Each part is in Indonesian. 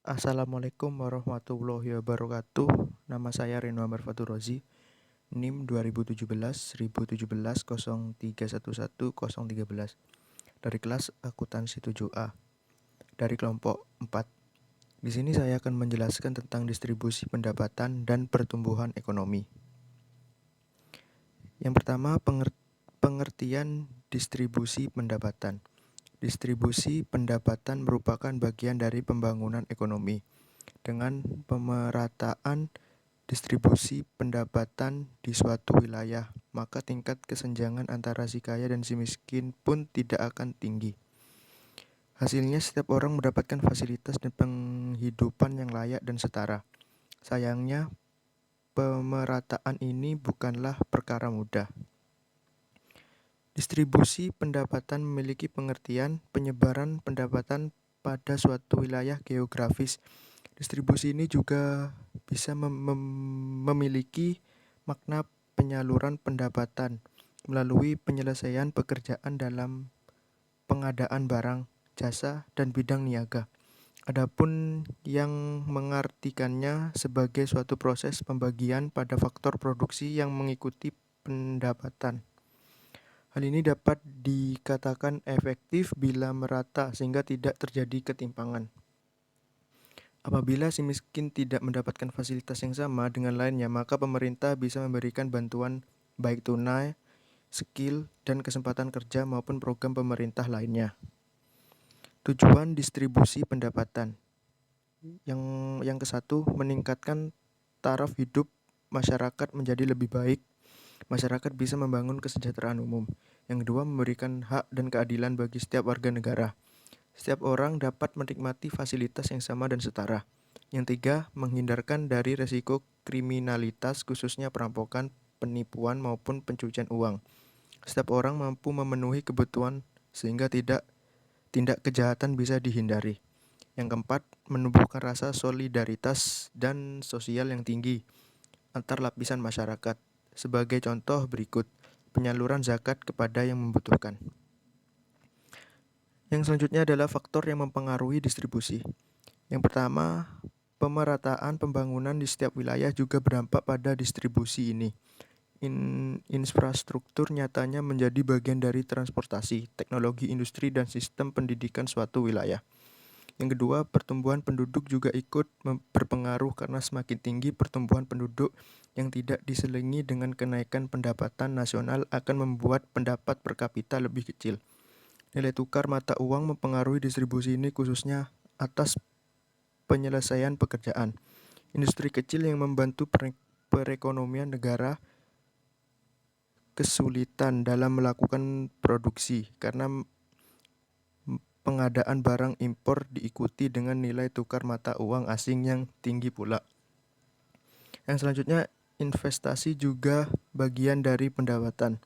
Assalamualaikum warahmatullahi wabarakatuh. Nama saya Reno Amar Faturrozi, NIM 2017 dari kelas akuntansi 7A dari kelompok 4. Di sini saya akan menjelaskan tentang distribusi pendapatan dan pertumbuhan ekonomi. Yang pertama, pengertian distribusi pendapatan. Distribusi pendapatan merupakan bagian dari pembangunan ekonomi. Dengan pemerataan distribusi pendapatan di suatu wilayah, maka tingkat kesenjangan antara si kaya dan si miskin pun tidak akan tinggi. Hasilnya, setiap orang mendapatkan fasilitas dan penghidupan yang layak dan setara. Sayangnya, pemerataan ini bukanlah perkara mudah. Distribusi pendapatan memiliki pengertian penyebaran pendapatan pada suatu wilayah geografis. Distribusi ini juga bisa memiliki makna penyaluran pendapatan melalui penyelesaian pekerjaan dalam pengadaan barang, jasa, dan bidang niaga. Adapun yang mengartikannya sebagai suatu proses pembagian pada faktor produksi yang mengikuti pendapatan. Hal ini dapat dikatakan efektif bila merata sehingga tidak terjadi ketimpangan. Apabila si miskin tidak mendapatkan fasilitas yang sama dengan lainnya, maka pemerintah bisa memberikan bantuan baik tunai, skill, dan kesempatan kerja maupun program pemerintah lainnya. Tujuan distribusi pendapatan. Yang ke-1, meningkatkan taraf hidup masyarakat menjadi lebih baik. Masyarakat bisa membangun kesejahteraan umum. Yang kedua, memberikan hak dan keadilan bagi setiap warga negara. Setiap orang dapat menikmati fasilitas yang sama dan setara. Yang tiga, menghindarkan dari resiko kriminalitas khususnya perampokan, penipuan maupun pencucian uang. Setiap orang mampu memenuhi kebutuhan sehingga tindak kejahatan bisa dihindari. Yang keempat, menumbuhkan rasa solidaritas dan sosial yang tinggi antar lapisan masyarakat. Sebagai contoh berikut, penyaluran zakat kepada yang membutuhkan. Yang selanjutnya adalah faktor yang mempengaruhi distribusi. Yang pertama, pemerataan pembangunan di setiap wilayah juga berdampak pada distribusi ini. Infrastruktur nyatanya menjadi bagian dari transportasi, teknologi industri, dan sistem pendidikan suatu wilayah. Yang kedua, pertumbuhan penduduk juga ikut berpengaruh karena semakin tinggi pertumbuhan penduduk yang tidak diselingi dengan kenaikan pendapatan nasional akan membuat pendapat per kapita lebih kecil. Nilai tukar mata uang mempengaruhi distribusi ini khususnya atas penyelesaian pekerjaan. Industri kecil yang membantu perekonomian negara kesulitan dalam melakukan produksi karena pengadaan barang impor diikuti dengan nilai tukar mata uang asing yang tinggi pula. Yang selanjutnya, investasi juga bagian dari pendapatan.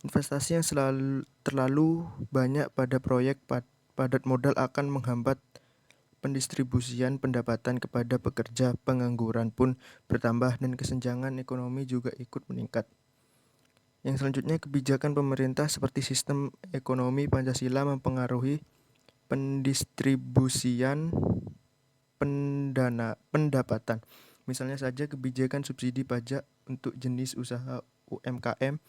Investasi yang terlalu banyak pada proyek padat modal akan menghambat pendistribusian pendapatan kepada pekerja, pengangguran pun bertambah dan kesenjangan ekonomi juga ikut meningkat. Yang selanjutnya, kebijakan pemerintah seperti sistem ekonomi Pancasila mempengaruhi pendistribusian pendapatan. Misalnya saja kebijakan subsidi pajak untuk jenis usaha UMKM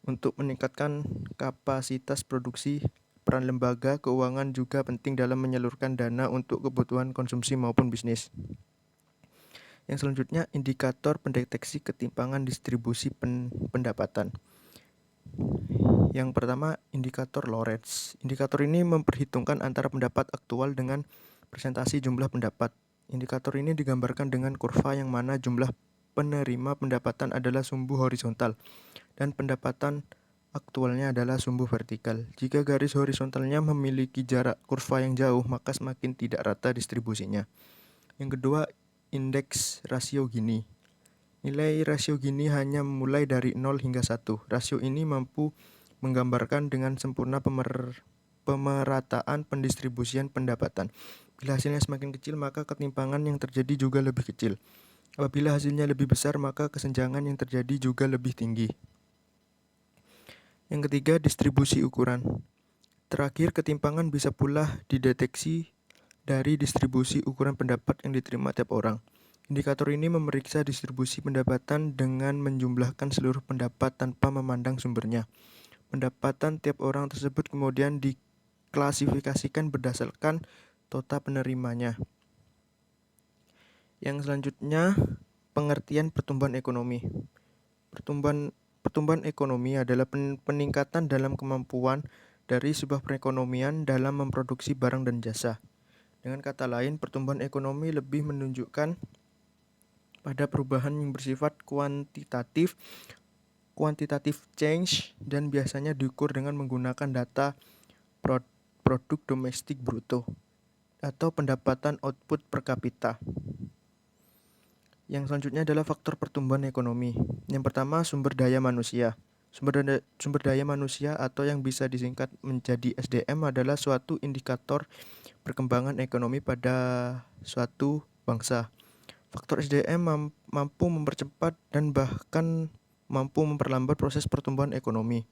untuk meningkatkan kapasitas produksi. Peran lembaga keuangan juga penting dalam menyalurkan dana untuk kebutuhan konsumsi maupun bisnis. Yang selanjutnya, indikator pendeteksi ketimpangan distribusi pendapatan. Yang pertama, indikator Lorenz. Indikator ini memperhitungkan antara pendapat aktual dengan presentasi jumlah pendapat. Indikator ini digambarkan dengan kurva yang mana jumlah penerima pendapatan adalah sumbu horizontal dan pendapatan aktualnya adalah sumbu vertikal. Jika garis horizontalnya memiliki jarak kurva yang jauh, maka semakin tidak rata distribusinya. Yang kedua, indeks rasio Gini. Nilai rasio Gini hanya mulai dari 0 hingga 1. Rasio ini mampu menggambarkan dengan sempurna pemerataan pendistribusian pendapatan. Bila hasilnya semakin kecil, maka ketimpangan yang terjadi juga lebih kecil. Apabila hasilnya lebih besar, maka kesenjangan yang terjadi juga lebih tinggi. Yang ketiga, distribusi ukuran. Terakhir, ketimpangan bisa pula dideteksi dari distribusi ukuran pendapat yang diterima tiap orang. Indikator ini memeriksa distribusi pendapatan dengan menjumlahkan seluruh pendapat tanpa memandang sumbernya. Pendapatan tiap orang tersebut kemudian diklasifikasikan berdasarkan total penerimanya. Yang selanjutnya, pengertian pertumbuhan ekonomi. Pertumbuhan ekonomi adalah peningkatan dalam kemampuan dari sebuah perekonomian dalam memproduksi barang dan jasa. Dengan kata lain, pertumbuhan ekonomi lebih menunjukkan pada perubahan yang bersifat quantitative change, dan biasanya diukur dengan menggunakan data produk domestik bruto atau pendapatan output per kapita. Yang selanjutnya adalah faktor pertumbuhan ekonomi. Yang pertama, sumber daya manusia. Sumber daya manusia atau yang bisa disingkat menjadi SDM adalah suatu indikator perkembangan ekonomi pada suatu bangsa. Faktor SDM mampu mempercepat dan bahkan mampu memperlambat proses pertumbuhan ekonomi.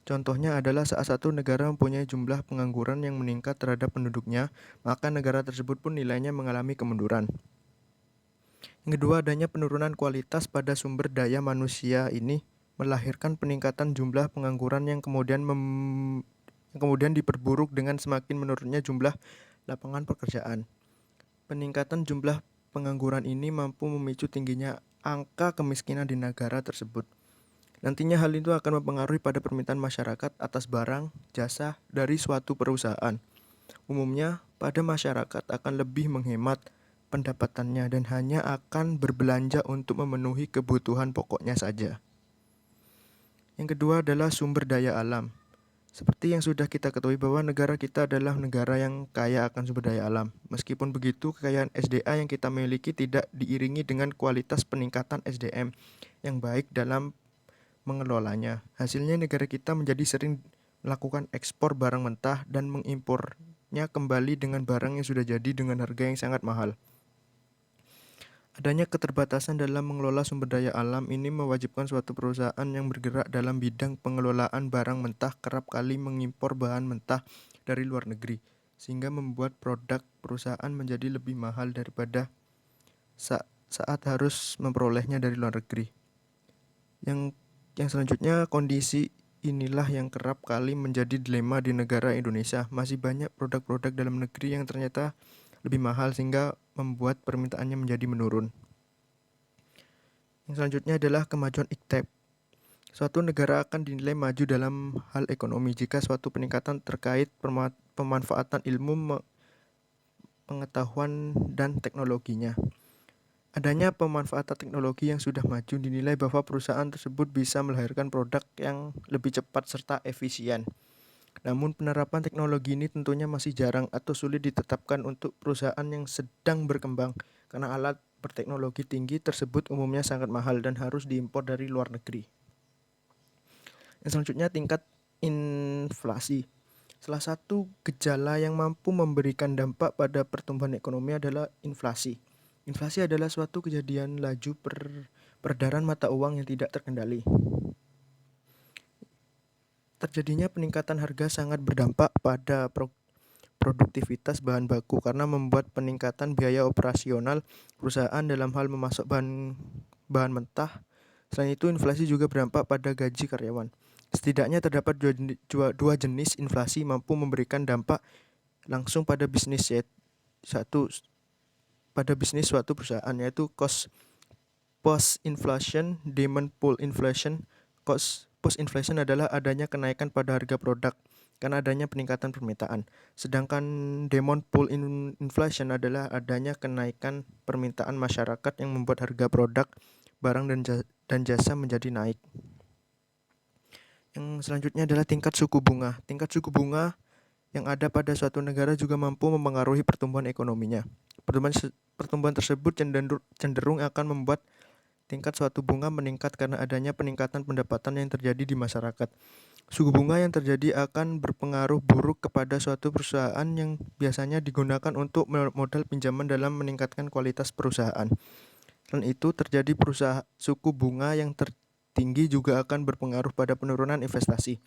Contohnya adalah saat satu negara mempunyai jumlah pengangguran yang meningkat terhadap penduduknya, maka negara tersebut pun nilainya mengalami kemunduran. Yang kedua, adanya penurunan kualitas pada sumber daya manusia ini melahirkan peningkatan jumlah pengangguran yang kemudian diperburuk dengan semakin menurunnya jumlah lapangan pekerjaan. Peningkatan jumlah pengangguran ini mampu memicu tingginya angka kemiskinan di negara tersebut. Nantinya hal itu akan mempengaruhi pada permintaan masyarakat atas barang, jasa dari suatu perusahaan. Umumnya, pada masyarakat akan lebih menghemat pendapatannya dan hanya akan berbelanja untuk memenuhi kebutuhan pokoknya saja. Yang kedua adalah sumber daya alam. Seperti yang sudah kita ketahui bahwa negara kita adalah negara yang kaya akan sumber daya alam. Meskipun begitu, kekayaan SDA yang kita miliki tidak diiringi dengan kualitas peningkatan SDM yang baik dalam mengelolanya. Hasilnya negara kita menjadi sering melakukan ekspor barang mentah dan mengimpornya kembali dengan barang yang sudah jadi dengan harga yang sangat mahal. Adanya keterbatasan dalam mengelola sumber daya alam ini mewajibkan suatu perusahaan yang bergerak dalam bidang pengelolaan barang mentah kerap kali mengimpor bahan mentah dari luar negeri, sehingga membuat produk perusahaan menjadi lebih mahal daripada saat harus memperolehnya dari luar negeri. Yang selanjutnya, kondisi inilah yang kerap kali menjadi dilema di negara Indonesia. Masih banyak produk-produk dalam negeri yang ternyata lebih mahal sehingga membuat permintaannya menjadi menurun. Yang selanjutnya adalah kemajuan IKTP. Suatu negara akan dinilai maju dalam hal ekonomi jika suatu peningkatan terkait pemanfaatan ilmu, pengetahuan, dan teknologinya. Adanya pemanfaatan teknologi yang sudah maju dinilai bahwa perusahaan tersebut bisa melahirkan produk yang lebih cepat serta efisien. Namun penerapan teknologi ini tentunya masih jarang atau sulit ditetapkan untuk perusahaan yang sedang berkembang karena alat berteknologi tinggi tersebut umumnya sangat mahal dan harus diimpor dari luar negeri. Yang selanjutnya, tingkat inflasi. Salah satu gejala yang mampu memberikan dampak pada pertumbuhan ekonomi adalah inflasi. Inflasi adalah suatu kejadian laju peredaran mata uang yang tidak terkendali. Terjadinya peningkatan harga sangat berdampak pada produktivitas bahan baku karena membuat peningkatan biaya operasional perusahaan dalam hal memasok bahan mentah. Selain itu, inflasi juga berdampak pada gaji karyawan. Setidaknya terdapat dua jenis inflasi mampu memberikan dampak langsung pada bisnis suatu perusahaan, yaitu cost post inflation, demand pull inflation. Cost post inflation adalah adanya kenaikan pada harga produk karena adanya peningkatan permintaan. Sedangkan demand pull inflation adalah adanya kenaikan permintaan masyarakat yang membuat harga produk, barang dan jasa menjadi naik. Yang selanjutnya adalah tingkat suku bunga. Tingkat suku bunga yang ada pada suatu negara juga mampu mempengaruhi pertumbuhan ekonominya. Pertumbuhan tersebut cenderung akan membuat tingkat suatu bunga meningkat karena adanya peningkatan pendapatan yang terjadi di masyarakat. Suku bunga yang terjadi akan berpengaruh buruk kepada suatu perusahaan yang biasanya digunakan untuk modal pinjaman dalam meningkatkan kualitas perusahaan. Selain itu, terjadi suku bunga yang tertinggi juga akan berpengaruh pada penurunan investasi.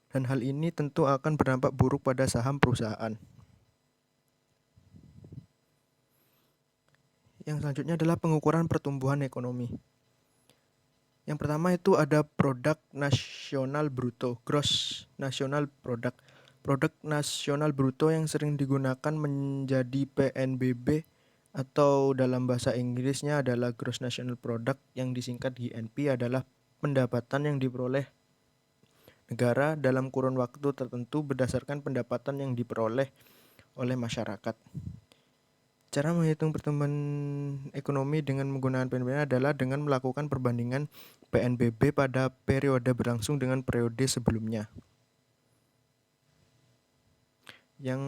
Dan hal ini tentu akan berdampak buruk pada saham perusahaan. Yang selanjutnya adalah pengukuran pertumbuhan ekonomi. Yang pertama itu ada produk nasional bruto, gross national product. Produk nasional bruto yang sering digunakan menjadi PNBP atau dalam bahasa Inggrisnya adalah gross national product yang disingkat GNP adalah pendapatan yang diperoleh negara dalam kurun waktu tertentu berdasarkan pendapatan yang diperoleh oleh masyarakat. Cara menghitung pertumbuhan ekonomi dengan menggunakan PNBP adalah dengan melakukan perbandingan PNBP pada periode berlangsung dengan periode sebelumnya. Yang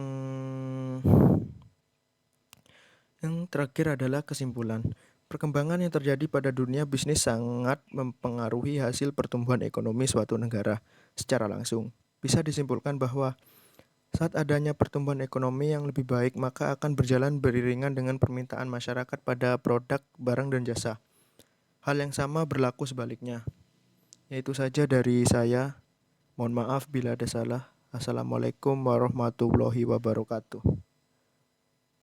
terakhir adalah kesimpulan. Perkembangan yang terjadi pada dunia bisnis sangat mempengaruhi hasil pertumbuhan ekonomi suatu negara secara langsung. Bisa disimpulkan bahwa saat adanya pertumbuhan ekonomi yang lebih baik, maka akan berjalan beriringan dengan permintaan masyarakat pada produk, barang, dan jasa. Hal yang sama berlaku sebaliknya. Itu saja dari saya. Mohon maaf bila ada salah. Assalamualaikum warahmatullahi wabarakatuh.